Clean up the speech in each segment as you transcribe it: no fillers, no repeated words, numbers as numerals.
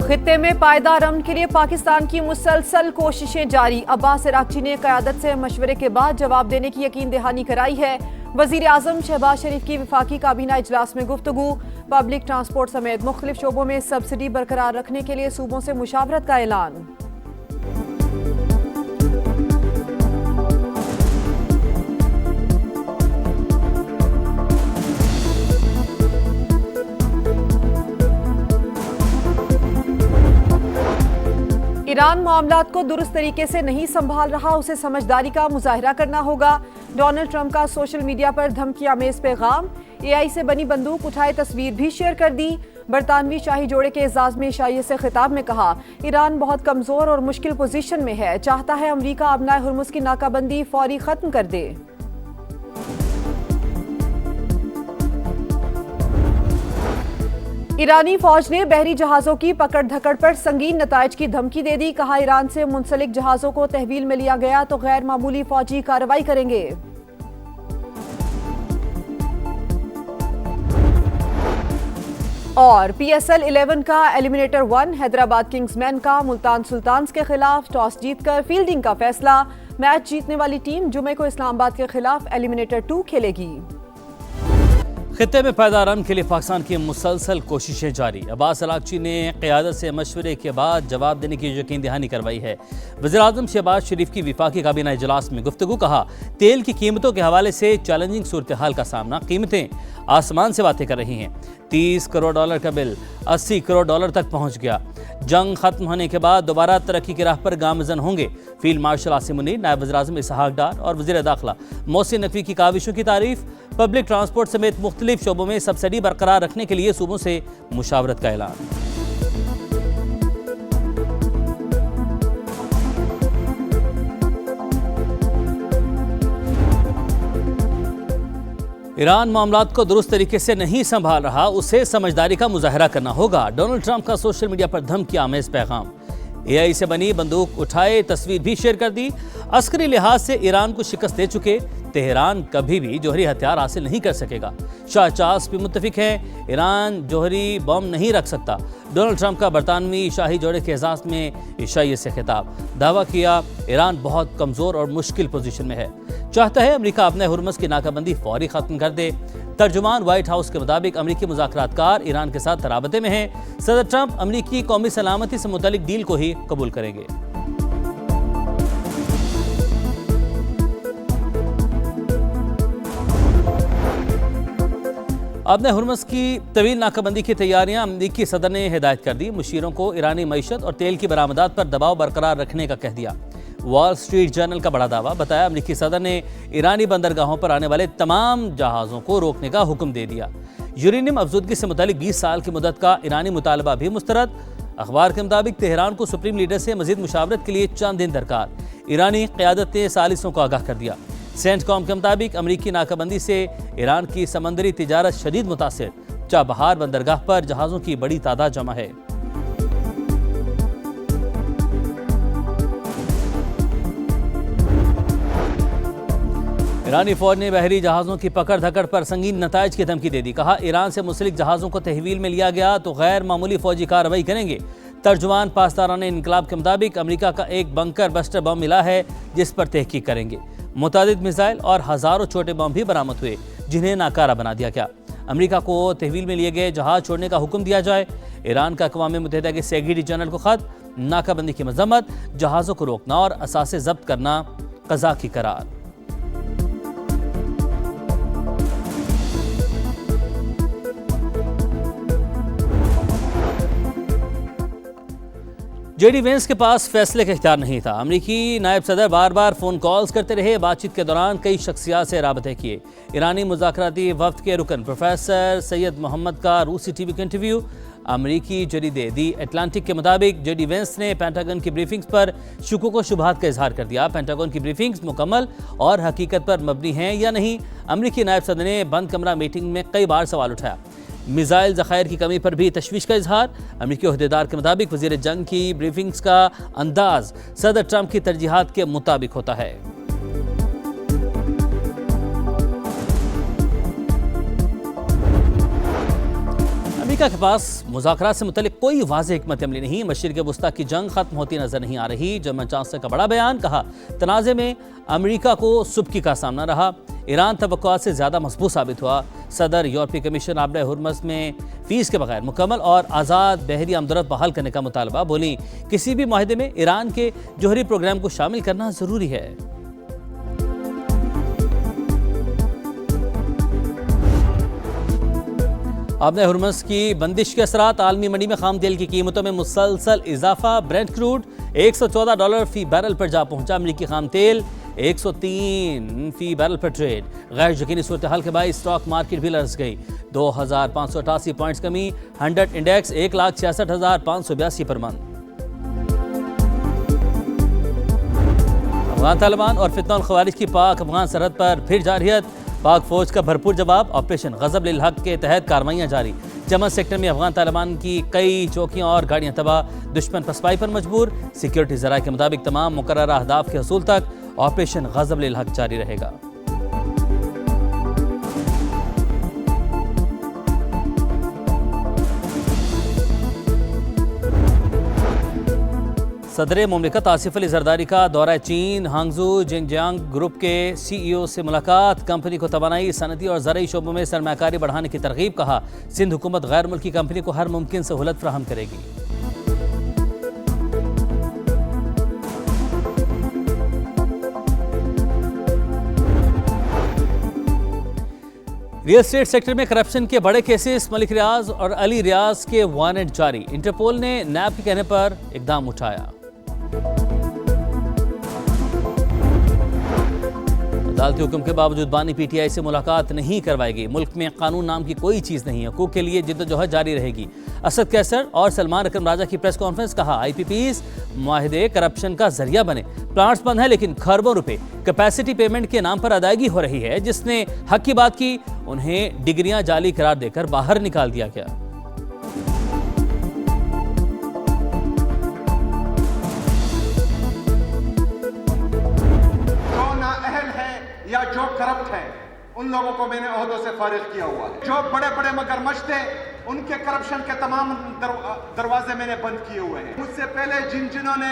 खित्ते में पायदार अमन के लिए पाकिस्तान की मुसलसल कोशिशें जारी। अब्बास इराक़ची ने क़यादत से मशवरे के बाद जवाब देने की यकीन दहानी कराई है। वज़ीर आज़म शहबाज शरीफ की वफाकी काबीना इजलास में गुफ्तगू। पब्लिक ट्रांसपोर्ट समेत मुख्तलिफ शोबों में सब्सिडी बरकरार रखने के लिए सूबों से मुशावरत का ऐलान। ईरान मामलात को दुरुस्त तरीके से नहीं संभाल रहा, उसे समझदारी का मुजाहिरा करना होगा। डोनाल्ड ट्रंप का सोशल मीडिया पर धमकी-आमेज पैगाम। एआई से बनी बंदूक उठाए तस्वीर भी शेयर कर दी। बरतानवी शाही जोड़े के एजाज में शाही से खिताब में कहा, ईरान बहुत कमजोर और मुश्किल पोजीशन में है, चाहता है अमरीका अपना हुर्मुज़ की नाकाबंदी फौरी खत्म कर दे। ईरानी फौज ने बहरी जहाजों की पकड़ धकड़ पर संगीन नताइज की धमकी दे दी। कहा, ईरान से मुंसलिक जहाजों को तहवील में लिया गया तो गैर मामूली फौजी कार्रवाई करेंगे। और PSL 11 का एलिमिनेटर 1 हैदराबाद किंग्समैन का मुल्तान सुल्तान्स के खिलाफ टॉस जीतकर फील्डिंग का फैसला। मैच जीतने वाली टीम जुमे को इस्लामाबाद के खिलाफ एलिमिनेटर 2 खेलेगी। खित्ते में पायदार अमन के लिए पाकिस्तान की मुसलसल कोशिशें जारी। अब्बास इराक़ची ने क़यादत से मशवरे के बाद जवाब देने की यकीन दहानी करवाई है। वज़ीर आज़म शहबाज शरीफ की वफाकी काबीना इजलास में गुफ्तगू। कहा, तेल की कीमतों के हवाले से चैलेंजिंग सूरत हाल का सामना, कीमतें आसमान से बातें कर रही हैं। $30 करोड़ का बिल $80 करोड़ तक पहुँच गया। जंग खत्म होने के बाद दोबारा तरक्की की राह पर गामज़न होंगे। फील्ड मार्शल आसिम मुनीर, नायब वज़ीर आज़म इसहाक डार और वज़ीर दाखिला मोहसिन नकवी की काविशों की तारीफ। पब्लिक ट्रांसपोर्ट समेत मुख्तलिफ शोबों में सब्सिडी बरकरार रखने के लिए सूबों से मुशावरत का ऐलान। ईरान मामलात को दुरुस्त तरीके से नहीं संभाल रहा, उसे समझदारी का मुजाहिरा करना होगा। डोनाल्ड ट्रंप का सोशल मीडिया पर धमकी आमेज पैगाम। एआई से बनी बंदूक उठाए तस्वीर भी शेयर कर दी। अस्करी लिहाज से ईरान को शिकस्त दे चुके तेहरान कभी भी जौहरी हथियार हासिल नहीं कर सकेगा। शाह चार्ल्स भी मुत्तफिक हैं, ईरान जौहरी बम नहीं रख सकता। डोनाल्ड ट्रंप का बरतानवी शाही जोड़े के एजाज में ईसाई से खिताब। दावा किया, ईरान बहुत कमज़ोर और मुश्किल पोजीशन में है, चाहता है अमरीका अपने हुर्मुज़ की नाकाबंदी फौरी खत्म कर दे। तर्जुमान व्हाइट हाउस के मुताबिक अमरीकी मुज़ाकरातकार ईरान के साथ राबते में हैं। सदर ट्रंप अमरीकी कौमी सलामती से मुतालिक डील को ही कबूल करेंगे। अपने हुर्मुज़ की तवील नाकाबंदी की तैयारियां अमरीकी सदर ने हिदायत कर दी। मुशीरों को ईरानी मईशत और तेल की बरामदात पर दबाव बरकरार रखने का कह दिया। वॉल स्ट्रीट जर्नल का बड़ा दावा। बताया, अमरीकी सदर ने ईरानी बंदरगाहों पर आने वाले तमाम जहाज़ों को रोकने का हुक्म दे दिया। यूरेनियम अफजूदगी से मुतालिक 20 साल की मुद्दत का ईरानी मुतालबा भी मुस्तरद। अखबार के मुताबिक तेहरान को सुप्रीम लीडर से मजीद मुशावरत के लिए चंद दिन दरकार। ईरानी क़यादत ने सालिसों को आगाह कर दिया। सेंटकॉम के मुताबिक अमरीकी नाकाबंदी से ईरान की समंदरी तिजारत शदीद मुतासिर। चाबहार बंदरगाह पर जहाज़ों की बड़ी तादाद जमा है। ईरानी फौज ने बहरी जहाज़ों की पकड़ धकड़ पर संगीन नताइज की धमकी दे दी। कहा, ईरान से मुंसलिक जहाज़ों को तहवील में लिया गया तो गैर मामूली फौजी कार्रवाई करेंगे। तर्जुमान पासदारान इनकलाब के मुताबिक अमरीका का एक बंकर बस्टर बम मिला है, जिस पर तहकीक करेंगे। मुतादिद मिसाइल और हज़ारों छोटे बम भी बरामद हुए, जिन्हें नाकारा बना दिया गया। अमरीका को तहवील में लिए गए जहाज़ छोड़ने का हुक्म दिया जाए। ईरान का अक़वाम मुत्तहिदा के सेक्रेटरी जनरल को ख़त। नाकाबंदी की मजम्मत, जहाज़ों को रोकना और असासे जब्त करना क़ज़ा की करार। जेडी वेंस के पास फैसले का इख्तियार नहीं था। अमरीकी नायब सदर बार बार फ़ोन कॉल्स करते रहे। बातचीत के दौरान कई शख्सियात से राबते किए। ईरानी मुज़ाकराती वफ़द के रुकन प्रोफेसर सैयद मोहम्मद का रूसी टीवी का इंटरव्यू। अमरीकी जरीदे दी अटलांटिक के मुताबिक जेडी वेंस ने पेंटागन की ब्रीफिंग्स पर शुकूक व शुबहात का इजहार कर दिया। पेंटागन की ब्रीफिंग्स मुकम्मल और हकीकत पर मबनी हैं या नहीं। अमरीकी नायब सदर ने बंद कमरा मीटिंग में कई बार सवाल उठाया। मिसाइल ज़खायर की कमी पर भी तशवीश का इजहार। अमरीकी अहदेदार के मुताबिक वज़ीर जंग की ब्रीफिंग्स का अंदाज सदर ट्रंप की तरजीहात के मुताबिक होता है। अमेरिका के पास मुज़ाकरात से मुतल्लिक कोई वाज़ेह हिकमत अमली नहीं। मशरिक़ वस्ता की जंग खत्म होती नजर नहीं आ रही। जर्मन चांसलर का बड़ा बयान, कहा तनाज़े में अमेरिका को सुबकी का सामना रहा। ईरान तवक्कुआत से ज़्यादा मजबूत साबित हुआ। सदर यूरोपीय कमीशन आबरे हुर्मस में फीस के बगैर मुकम्मल और आज़ाद बहरी आमदरफ्त बहाल करने का मुतालबा। बोली किसी भी माहिदे में ईरान के जोहरी प्रोग्राम को शामिल करना ज़रूरी है। आबरे हुर्मस की बंदिश के असरात, आलमी मंडी में खाम तेल की कीमतों में मुसलसल इजाफा। ब्रेंट क्रूड $114 फी बैरल पर जा पहुंचा। अमरीकी खाम तेल 103 फी बैरल पर ट्रेड। गैर यकीनी सूरत हाल के बाद स्टॉक मार्केट भी लरस गई। 2588 पॉइंट्स कमी। 100 इंडेक्स 1,66,582 पर मंद। अफगान तालिबान और फितनल खवारिज की पाक अफगान सरहद पर फिर जारियत। पाक फौज का भरपूर जवाब। ऑपरेशन गजब लिल हक के तहत कार्रवाइयां जारी। चमन सेक्टर में अफगान तालिबान की कई चौकियां और गाड़ियां तबाह। दुश्मन पसपाई पर मजबूर। सिक्योरिटी जराये के मुताबिक तमाम मुकर्ररा अहदाफ के हसूल तक ऑपरेशन गजब लिल हक जारी रहेगा। सदर मुमलिकत आसिफ अली जरदारी का दौरा चीन। हांगजू जिंगजियांग ग्रुप के CEO से मुलाकात। कंपनी को तवानाई, सनती और ज़राई शोबों में सरमाकारी बढ़ाने की तरगीब। कहा सिंध हुकूमत गैर मुल्की कंपनी को हर मुमकिन सहूलत फराहम करेगी। रियल एस्टेट सेक्टर में करप्शन के बड़े केसेस। मलिक रियाज और अली रियाज के वारंट जारी। इंटरपोल ने नैब के कहने पर इकदाम उठाया। अदालती हुक्म के बावजूद बानी PTI से मुलाकात नहीं करवाएगी। मुल्क में कानून नाम की कोई चीज नहीं है। हकूक के लिए जिद्दोजहद जारी रहेगी। असद कैसर और सलमान अकरम राजा की प्रेस कॉन्फ्रेंस। कहा IPPs माहिदे करप्शन का जरिया बने। प्लांट्स बंद है लेकिन खरबों रुपए कैपेसिटी पेमेंट के नाम पर अदायगी हो रही है। जिसने हक की बात की उन्हें डिग्रियां जाली करार देकर बाहर निकाल दिया गया। या जो करप्ट है उन लोगों को मैंने ओहदों से फारिग किया हुआ है। जो बड़े बड़े मगरमच्छ थे उनके करप्शन के तमाम दरवाजे मैंने बंद किए हुए हैं। मुझसे पहले जिन्होंने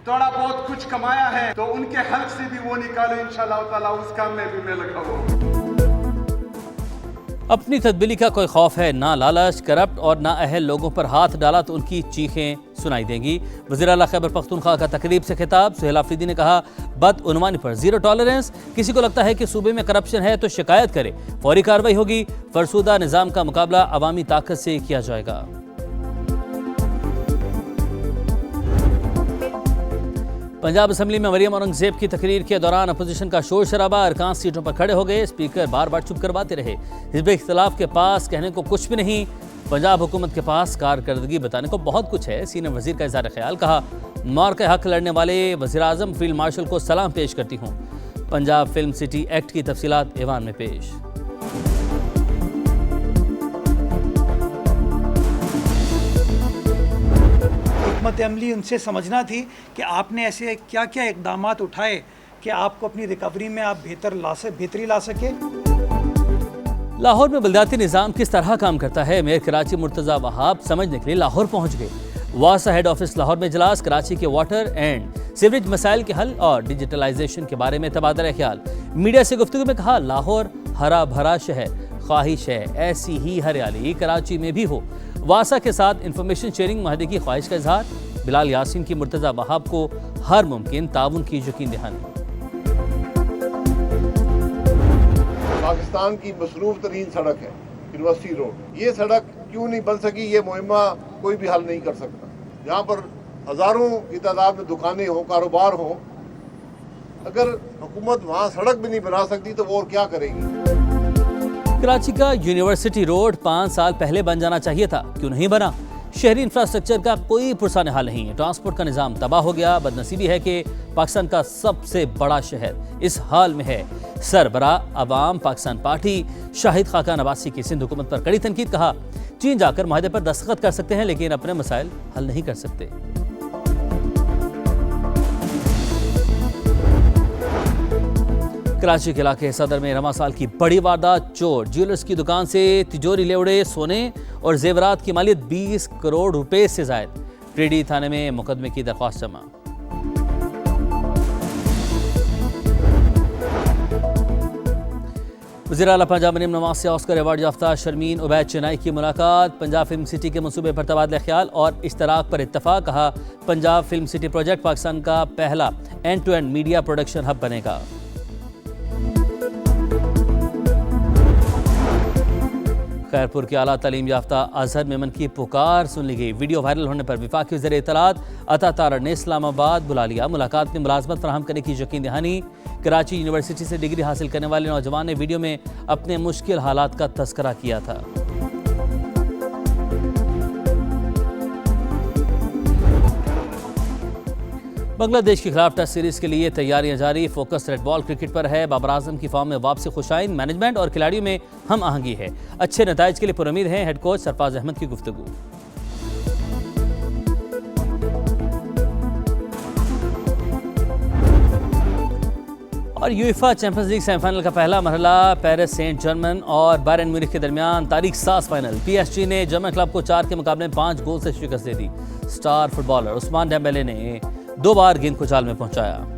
थोड़ा बहुत कुछ कमाया है तो उनके हल्क से भी वो निकालो इंशाअल्लाह ताला। उस काम में भी मैं लगा हुआ। अपनी तदबीली का कोई खौफ है ना लालच। करप्ट और ना अहल लोगों पर हाथ डाला तो उनकी चीखें सुनाई देंगी। वज़ीर आला खैबर पख्तूनख्वा का तकरीब से खिताब। सुहेल आफरीदी ने कहा बदउनवानी पर जीरो टॉलरेंस। किसी को लगता है कि सूबे में करप्शन है तो शिकायत करे, फौरी कार्रवाई होगी। फरसूदा निज़ाम का मुकाबला अवामी ताकत से किया जाएगा। पंजाब असम्बली में मरियम औरंगजेब की तकरीर के दौरान अपोजिशन का शोर शराबा। अरकान सीटों पर खड़े हो गए। स्पीकर बार बार चुप करवाते रहे। हिज़्ब इख्तिलाफ के पास कहने को कुछ भी नहीं। पंजाब हुकूमत के पास कारकर्दगी बताने को बहुत कुछ है। सीनियर वजीर का इज़हार ख्याल। कहा मौर के हक लड़ने वाले वज़ीर आज़म फील्ड मार्शल को सलाम पेश करती हूँ। पंजाब फिल्म सिटी एक्ट की तफसीलात ऐवान में पेश। हिकमत अमली उनसे समझना थी कि आपने ऐसे क्या क्या इकदामात उठाए कि आपको अपनी रिकवरी में आप बेहतरी ला सके। लाहौर में बलदियाती निज़ाम किस तरह काम करता है, मेयर कराची मुर्तज़ा वहाब समझने के लिए लाहौर पहुंच गए। वासा हेड ऑफिस लाहौर में इजलास। कराची के वाटर एंड सीवरेज मसाइल के हल और डिजिटलाइजेशन के बारे में तबादला ख्याल। मीडिया से गुफ्तगू में कहा लाहौर हरा भरा शहर, ख्वाहिश है ऐसी ही हरियाली कराची में भी हो। वासा के साथ इंफॉर्मेशन शेयरिंग माहदे की ख्वाहिश का इजहार। बिलाल यासीन की मुर्तज़ा वहाब को हर मुमकिन ताउन की यकीन दहानी। पाकिस्तान की मसरूफ तरीन सड़क है यूनिवर्सिटी रोड। ये सड़क क्यों नहीं बन सकी, ये मुहिम्मा कोई भी हल नहीं कर सकता। यहाँ पर हज़ारों की तादाद में दुकानें हों, कारोबार हों, अगर हुकूमत वहाँ सड़क भी नहीं बना सकती तो वो और क्या करेगी। कराची का यूनिवर्सिटी रोड 5 साल पहले बन जाना चाहिए था, क्यों नहीं बना। शहरी इंफ्रास्ट्रक्चर का कोई पुरसान हाल नहीं है। ट्रांसपोर्ट का निज़ाम तबाह हो गया। बदनसीबी है कि पाकिस्तान का सबसे बड़ा शहर इस हाल में है। सरबरा अवाम पाकिस्तान पार्टी शाहिद खाकान अब्बासी की सिंध हुकूमत पर कड़ी तनकीद। कहा चीन जाकर माहदे पर दस्तखत कर सकते हैं लेकिन अपने मसाइल हल नहीं कर सकते। कराची के इलाके सदर में रमा साल की बड़ी वारदात, चोर ज्वेलर्स की दुकान से तिजोरी ले उड़े सोने और जेवरात की मालियत 20 करोड़ रुपए से जायद। प्रेडी थाने में मुकदमे की दरख्वास्त जमा। वज़ीर आला पंजाब मरीम नवाज से ऑस्कर अवार्ड याफ्ता शर्मीन उबैद चेनाई की मुलाकात। पंजाब फिल्म सिटी के मंसूबे पर तबादला ख्याल और इश्तराक पर इत्तफाक। कहा, Punjab film city project Pakistan का पहला end to end media production hub बनेगा। खैरपुर के आला तालीम याफ्ता अजहर मेमन की पुकार सुन ली गई। वीडियो वायरल होने पर वफाकी वज़ीर इत्तलात अता तारड़ ने इस्लामाबाद बुला लिया। मुलाकात में मुलाजमत फराहम करने की यकीन दहानी। कराची यूनिवर्सिटी से डिग्री हासिल करने वाले नौजवान ने वीडियो में अपने मुश्किल हालात का तस्करा किया था। बांग्लादेश के खिलाफ टेस्ट सीरीज के लिए तैयारियां जारी। फोकस रेड बॉल क्रिकेट पर है। बाबर आजम की फॉर्म में वापसी खुशाइन। मैनेजमेंट और खिलाड़ियों में हम आहंगी है। अच्छे नताइज के लिए पुरुमीद हैं। हेड कोच सरफराज अहमद की गुफ्तगू। और यूएफा चैंपियंस लीग सेमीफाइनल का पहला मरहला पेरिस सेंट जर्मन और बायरन म्यूनिख के दरमियान तारीख 7 फाइनल। पीएसजी ने जर्मन क्लब को 4 के मुकाबले में 5 गोल से शिकस्त दे दी। स्टार फुटबॉलर उस्मान डेम्बेले ने 2 बार गेंद को जाल में पहुंचाया।